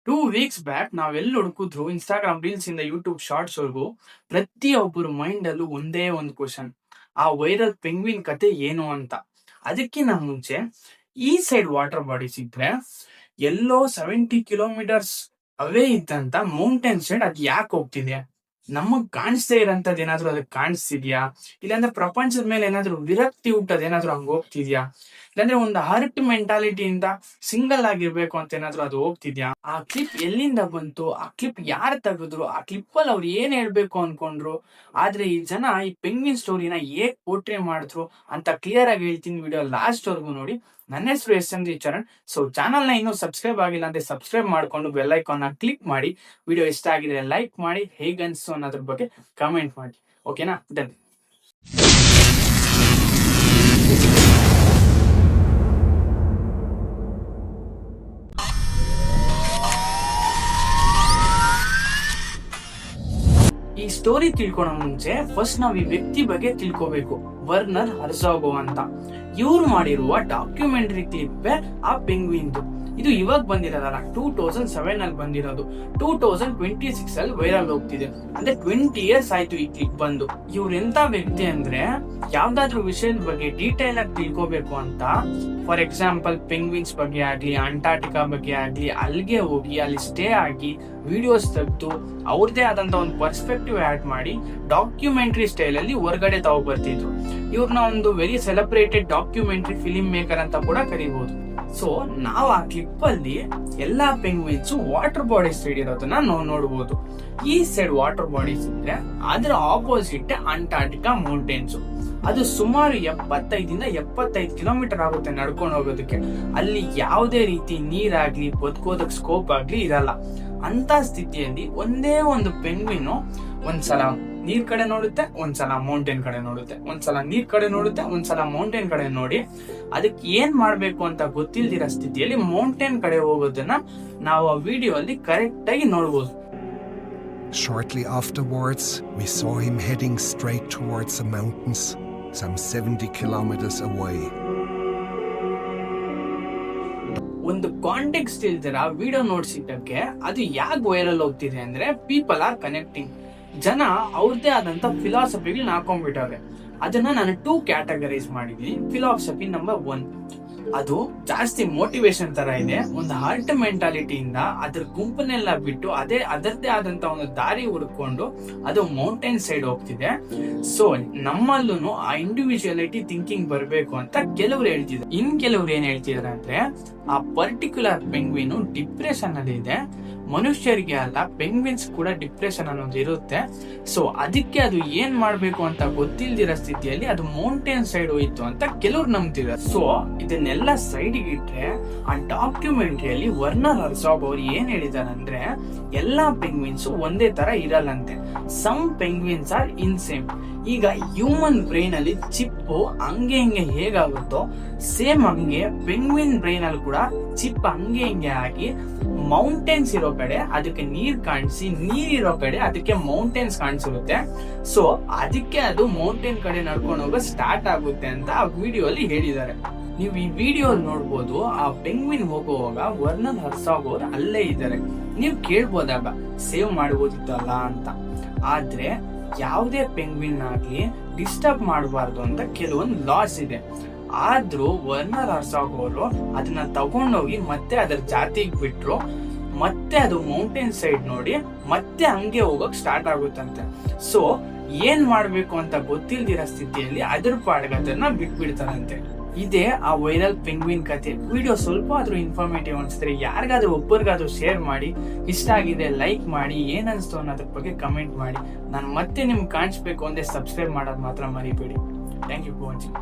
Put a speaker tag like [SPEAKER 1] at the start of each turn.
[SPEAKER 1] 2 weeks back ನಾವೆಲ್ಲಿ ಹುಡುಕಿದ್ರು Instagram reels ಇಂದ YouTube shorts ವರೆಗೂ ಪ್ರತಿಯೊಬ್ಬರು ಮೈಂಡ್ ಅಲ್ಲೂ ಒಂದೇ ಒಂದು ಕ್ವಶನ್, ಆ ವೈರಲ್ ಪೆಂಗ್ವಿನ್ ಕತೆ ಏನು ಅಂತ. ಅದಕ್ಕಿಂತ ಮುಂಚೆ ಈ ಸೈಡ್ ವಾಟರ್ ಬಾಡೀಸ್ ಇದ್ರೆ ಎಲ್ಲೋ 70 ಕಿಲೋಮೀಟರ್ಸ್ ಅವೇ ಇದ್ದಂತ ಮೌಂಟೇನ್ ಸೈಡ್ ಅದ್ ಯಾಕೆ ಹೋಗ್ತಿದೆ? ನಮಗ್ ಕಾಣಿಸ್ದೇ ಇರೋಂಥದ್ದು ಏನಾದ್ರು ಅದಕ್ಕೆ ಕಾಣಿಸ್ತಿದ್ಯಾ? ಇಲ್ಲಾಂದ್ರೆ ಪ್ರಪಂಚದ ಮೇಲೆ ಏನಾದ್ರು ವಿರಕ್ತಿ ಹುಟ್ಟೋದ್ ಏನಾದ್ರು ಹಂಗ ಹೋಗ್ತಿದ್ಯಾ? ಇಲ್ಲಾಂದ್ರೆ ಒಂದು ಹರ್ಟ್ ಮೆಂಟಾಲಿಟಿಯಿಂದ ಸಿಂಗಲ್ ಆಗಿರ್ಬೇಕು ಅಂತ ಏನಾದ್ರು ಅದು ಹೋಗ್ತಿದ್ಯಾ? ಆ ಕ್ಲಿಪ್ ಎಲ್ಲಿಂದ ಬಂತು? ಆ ಕ್ಲಿಪ್ ಯಾರು ತೆಗೆದ್ರು? ಆ ಕ್ಲಿಪ್ ಅಲ್ಲಿ ಅವ್ರು ಏನ್ ಹೇಳ್ಬೇಕು ಅನ್ಕೊಂಡ್ರು? ಆದ್ರೆ ಈ ಜನ ಈ ಪೆಂಗ್ವಿನ್ ಸ್ಟೋರಿನ ಹೇಗ್ ಪೋರ್ಟ್ರೇ ಮಾಡಿದ್ರು ಅಂತ ಕ್ಲಿಯರ್ ಆಗಿ ಹೇಳ್ತೀನಿ. ವಿಡಿಯೋ ಲಾಸ್ಟ್ ವರ್ಗು ನೋಡಿ. ನನ್ನ ಹೆಸರು SMG ಚರಣ್. ಸೊ ಚಾನಲ್ ನ ಇನ್ನೂ ಸಬ್ಸ್ಕ್ರೈಬ್ ಆಗಿಲ್ಲ ಅಂದ್ರೆ ಸಬ್ಸ್ಕ್ರೈಬ್ ಮಾಡ್ಕೊಂಡು ಬೆಲ್ ಐಕಾನ್ ನ ಕ್ಲಿಕ್ ಮಾಡಿ. ವಿಡಿಯೋ ಇಷ್ಟ ಆಗಿದ್ರೆ ಲೈಕ್ ಮಾಡಿ, ಹೇಗನ್ಸ್ತು ಅನ್ನೋದ್ರ ಬಗ್ಗೆ ಕಮೆಂಟ್ ಮಾಡಿ. ಓಕೆನಾ? ಡನ್. ಈ ಸ್ಟೋರಿ ತಿಳ್ಕೊಳೋ ಮುಂಚೆ ಫಸ್ಟ್ ನಾವ್ ಈ ವ್ಯಕ್ತಿ ಬಗ್ಗೆ ತಿಳ್ಕೋಬೇಕು. ವರ್ನರ್ ಹರ್ಝಾಗೋ ಅಂತ. ಇವ್ರು ಮಾಡಿರುವ ಡಾಕ್ಯುಮೆಂಟರಿ ಕ್ಲಿಪ್ ಆ ಪೆಂಗ್ವಿನ್ದು. ಇದು ಇವಾಗ ಬಂದಿರೋದಲ್ಲ, 2007 ಅಲ್ಲಿ ಬಂದಿರೋದು. 2026 ಅಲ್ಲಿ ವೈರಲ್ ಹೋಗ್ತಿದೆ. ಅಂದ್ರೆ 20 years ಆಯ್ತು ಈ ಕ್ಲಿಪ್ ಬಂದು. ಇವ್ರ ಎಂತ ವ್ಯಕ್ತಿ ಅಂದ್ರೆ, ಯಾವ್ದಾದ್ರು ವಿಷಯದ ಬಗ್ಗೆ ಡೀಟೇಲ್ ಆಗಿ ತಿಳ್ಕೋಬೇಕು ಅಂತ, ಫಾರ್ ಎಕ್ಸಾಂಪಲ್ ಪೆಂಗ್ವಿನ್ಸ್ ಬಗ್ಗೆ ಆಗ್ಲಿ, ಅಂಟಾರ್ಟಿಕಾ ಬಗ್ಗೆ ಆಗ್ಲಿ, ಅಲ್ಲಿಗೆ ಹೋಗಿ ಅಲ್ಲಿ ಸ್ಟೇ ಆಗಿ ವಿಡಿಯೋಸ್ ತೆಗೆದು ಅವ್ರದೇ ಆದಂತ ಒಂದು ಪರ್ಸ್ಪೆಕ್ಟಿವ್ ಆಡ್ ಮಾಡಿ ಡಾಕ್ಯುಮೆಂಟರಿ ಸ್ಟೈಲ್ ಅಲ್ಲಿ ಹೊರಗಡೆ ತಗೊಬರ್ತಿದ್ರು. ಇವ್ರನ್ನ ಒಂದು very celebrated documentary film maker ಅಂತ ಕೂಡ ಕರಿಬಹುದು. ಸೊ ನಾವು ಆ ಕ್ಲಿಪ್ ಅಲ್ಲಿ ಎಲ್ಲಾ ಪೆಂಗ್ವಿನ್ಸ್ ವಾಟರ್ ಬಾಡೀಸ್ ಸೈಡ್ ಇರೋದನ್ನ ನಾವು ನೋಡಬಹುದು. ಈ ಸೈಡ್ ವಾಟರ್ ಬಾಡೀಸ್ ಇದ್ರೆ ಅದರ ಆಪೋಸಿಟ್ ಅಂಟಾರ್ಟಿಕಾ ಮೌಂಟೇನ್ಸ್. ಅದು ಸುಮಾರು 75 ಕಿಲೋಮೀಟರ್ ಆಗುತ್ತೆ ನಡ್ಕೊಂಡು ಹೋಗೋದಕ್ಕೆ. ಅಲ್ಲಿ ಯಾವುದೇ ರೀತಿ ನೀರಾಗ್ಲಿ ಬದುಕೋದಕ್ ಸ್ಕೋಪ್ ಆಗ್ಲಿ ಇರಲ್ಲ. ಅಂತ ಸ್ಥಿತಿಯಲ್ಲಿ ಒಂದೇ ಒಂದು ಪೆಂಗ್ವಿನ್ ಒಂದ್ಸಲ ನೀರ್ ಕಡೆ ನೋಡುತ್ತೆ, ಒಂದ್ಸಲ ಮೌಂಟೇನ್ ಕಡೆ ನೋಡುತ್ತೆ, ಒಂದ್ಸಲ ನೀರ್ ಕಡೆ ನೋಡುತ್ತೆ, ಒಂದ್ಸಲ ಮೌಂಟೇನ್ ಕಡೆ ನೋಡಿ ಅದಕ್ಕೆ ಏನ್ ಮಾಡ್ಬೇಕು ಅಂತ ಗೊತ್ತಿಲ್ದಿರೋ ಸ್ಥಿತಿಯಲ್ಲಿ ಮೌಂಟೇನ್ ಕಡೆ ಹೋಗೋದನ್ನ ನಾವು ಆ ವಿಡಿಯೋ ಅಲ್ಲಿ ಕರೆಕ್ಟ್ ಆಗಿ ನೋಡ್ಬೋದು.
[SPEAKER 2] Shortly afterwards, we saw him heading straight towards the mountains, some 70 kilometers away.
[SPEAKER 1] ಒಂದು ಕಾಂಟೆಕ್ಸ್ಟ್ ಇಲ್ದಿರ ವಿಡಿಯೋ ನೋಡ್ಸಿದ್ದಕ್ಕೆ ಅದು ಯಾಕೆ ವೈರಲ್ ಹೋಗ್ತಿದೆ ಅಂದ್ರೆ, ಪೀಪಲ್ ಆರ್ ಕನೆಕ್ಟಿಂಗ್. ಜನ ಅವ್ರದೇ ಆದಂತ ಫಿಲಾಸಫಿಗಳನ್ನ ಹಾಕೊಂಡ್ಬಿಟ್ಟವ್ರೆ. ಅದನ್ನ ನಾನು 2 ಕ್ಯಾಟಗರೈಸ್ ಮಾಡಿದೀನಿ. ಫಿಲಾಸಫಿ ನಂಬರ್ 1 ಅದು ಜಾಸ್ತಿ ಮೋಟಿವೇಶನ್ ತರ ಇದೆ. ಒಂದು ಹಾರ್ಟ್ ಮೆಂಟಾಲಿಟಿಯಿಂದ ಅದ್ರ ಗುಂಪನ್ನೆಲ್ಲ ಬಿಟ್ಟು ಅದರದೇ ಆದಂತ ಒಂದು ದಾರಿ ಹುಡ್ಕೊಂಡು ಅದು ಮೌಂಟೇನ್ ಸೈಡ್ ಹೋಗ್ತಿದೆ. ಸೊ ನಮ್ಮಲ್ಲೂ ಆ ಇಂಡಿವಿಜುವಾಲಿಟಿ ಥಿಂಕಿಂಗ್ ಬರ್ಬೇಕು ಅಂತ ಕೆಲವ್ರು ಹೇಳ್ತಿದ್ರು. ಕೆಲವ್ರು ಏನ್ ಹೇಳ್ತಿದಾರೆ ಅಂದ್ರೆ, ಆ ಪರ್ಟಿಕ್ಯುಲರ್ ಪೆಂಗ್ವಿನ್ ಡಿಪ್ರೆಷನ್ ಅಲ್ಲಿ ಇದೆ. ಮನುಷ್ಯರಿಗೆ ಅಲ್ಲ, ಪೆಂಗ್ವಿನ್ಸ್ ಕೂಡ ಡಿಪ್ರೆಷನ್ ಅನ್ನೋದು ಇರುತ್ತೆ. ಸೊ ಅದಕ್ಕೆ ಅದು ಏನ್ ಮಾಡ್ಬೇಕು ಅಂತ ಗೊತ್ತಿಲ್ದಿರೋ ಸ್ಥಿತಿಯಲ್ಲಿ ಅದು ಮೌಂಟೇನ್ ಸೈಡ್ ಹೋಯ್ತು ಅಂತ ಕೆಲವ್ರು ನಂಬ್ತಿದ್ದಾರೆ. ಸೊ ಇದನ್ನೆಲ್ಲ ಸೈಡ್ಗೆ ಇಟ್ರೆ ಆ ಡಾಕ್ಯುಮೆಂಟ್ರಿಯಲ್ಲಿ ವರ್ನರ್ ಹರ್ಝಾಗ್ ಅವ್ರು ಏನ್ ಹೇಳಿದಾರೆ ಅಂದ್ರೆ, ಎಲ್ಲಾ ಪೆಂಗ್ವಿನ್ಸ್ ಒಂದೇ ತರ ಇರಲ್ಲಂತೆ. Some penguins are insane. ಈಗ ಹ್ಯೂಮನ್ ಬ್ರೈನ್ ಅಲ್ಲಿ ಚಿಪ್ಪು ಹಂಗೆ ಹಿಂಗೆ ಹೇಗಾಗುತ್ತೋ ಸೇಮ್ ಹಂಗೆ ಪೆಂಗ್ವಿನ್ ಬ್ರೈನ್ ಅಲ್ಲಿ ಕೂಡ ಚಿಪ್ ಹಂಗೆ ಹಿಂಗೆ ಆಗಿ ಮೌಂಟೇನ್ಸ್ ಇರೋ ಕಡೆ ಅದಕ್ಕೆ ನೀರ್ ಕಾಣಿಸಿ, ನೀರಿರೋ ಕಡೆ ಅದಕ್ಕೆ ಮೌಂಟೇನ್ಸ್ ಕಾಣಿಸಿರುತ್ತೆ. ಸೊ ಅದಕ್ಕೆ ಅದು ಮೌಂಟೇನ್ ಕಡೆ ನಡ್ಕೊಂಡು ಹೋಗೋ ಸ್ಟಾರ್ಟ್ ಆಗುತ್ತೆ ಅಂತ ಆ ವಿಡಿಯೋ ಅಲ್ಲಿ ಹೇಳಿದ್ದಾರೆ. ನೀವು ಈ ವಿಡಿಯೋ ನೋಡ್ಬೋದು. ಆ ಪೆಂಗ್ವಿನ್ ಹೋಗುವಾಗ ವರ್ನರ್ ಹರ್ಝಾಗ್ ಅವ್ರು ಅಲ್ಲೇ ಇದ್ದಾರೆ. ನೀವು ಕೇಳ್ಬೋದಾಗ ಸೇವ್ ಮಾಡಬಹುದಿತ್ತಲ್ಲ ಅಂತ. ಆದ್ರೆ ಯಾವುದೇ ಪೆಂಗ್ವಿನ್ ಆಗ್ಲಿ ಡಿಸ್ಟರ್ಬ್ ಮಾಡಬಾರ್ದು ಅಂತ ಕೆಲವೊಂದು ಲಾಸ್ ಇದೆ. ಆದ್ರೂ ವರ್ನರ್ ಹರ್ಝಾಗ್ ಅವರು ಅದನ್ನ ತಗೊಂಡೋಗಿ ಮತ್ತೆ ಅದರ ಜಾತಿಗೆ ಬಿಟ್ರು. ಮತ್ತೆ ಅದು ಮೌಂಟೇನ್ ಸೈಡ್ ನೋಡಿ ಮತ್ತೆ ಹಂಗೆ ಹೋಗಕ್ ಸ್ಟಾರ್ಟ್ ಆಗುತ್ತಂತೆ. ಸೊ ಏನ್ ಮಾಡ್ಬೇಕು ಅಂತ ಗೊತ್ತಿಲ್ದಿರೋ ಸ್ಥಿತಿಯಲ್ಲಿ ಅದ್ರ ಪಾಡ್ಗದನ್ನ ಬಿಟ್ಬಿಡ್ತಾರಂತೆ. ಇದೇ ಆ ವೈರಲ್ ಪೆಂಗ್ವಿನ್ ಕತೆ. ವಿಡಿಯೋ ಸ್ವಲ್ಪ ಆದ್ರೂ ಇನ್ಫಾರ್ಮೇಟಿವ್ ಅನ್ಸಿದ್ರೆ ಯಾರಿಗಾದ್ರೂ ಒಬ್ಬರಿಗಾದ್ರೂ ಶೇರ್ ಮಾಡಿ. ಇಷ್ಟ ಆಗಿದೆ ಲೈಕ್ ಮಾಡಿ. ಏನ್ ಅನ್ಸ್ತು ಅನ್ನೋದ್ರ ಬಗ್ಗೆ ಕಮೆಂಟ್ ಮಾಡಿ. ನಾನು ಮತ್ತೆ ನಿಮ್ಗೆ ಕಾಣಿಸ್ಬೇಕು ಅಂದ್ರೆ ಸಬ್ಸ್ಕ್ರೈಬ್ ಮಾಡೋದು ಮಾತ್ರ ಮರಿಬೇಡಿ. Thank you for watching.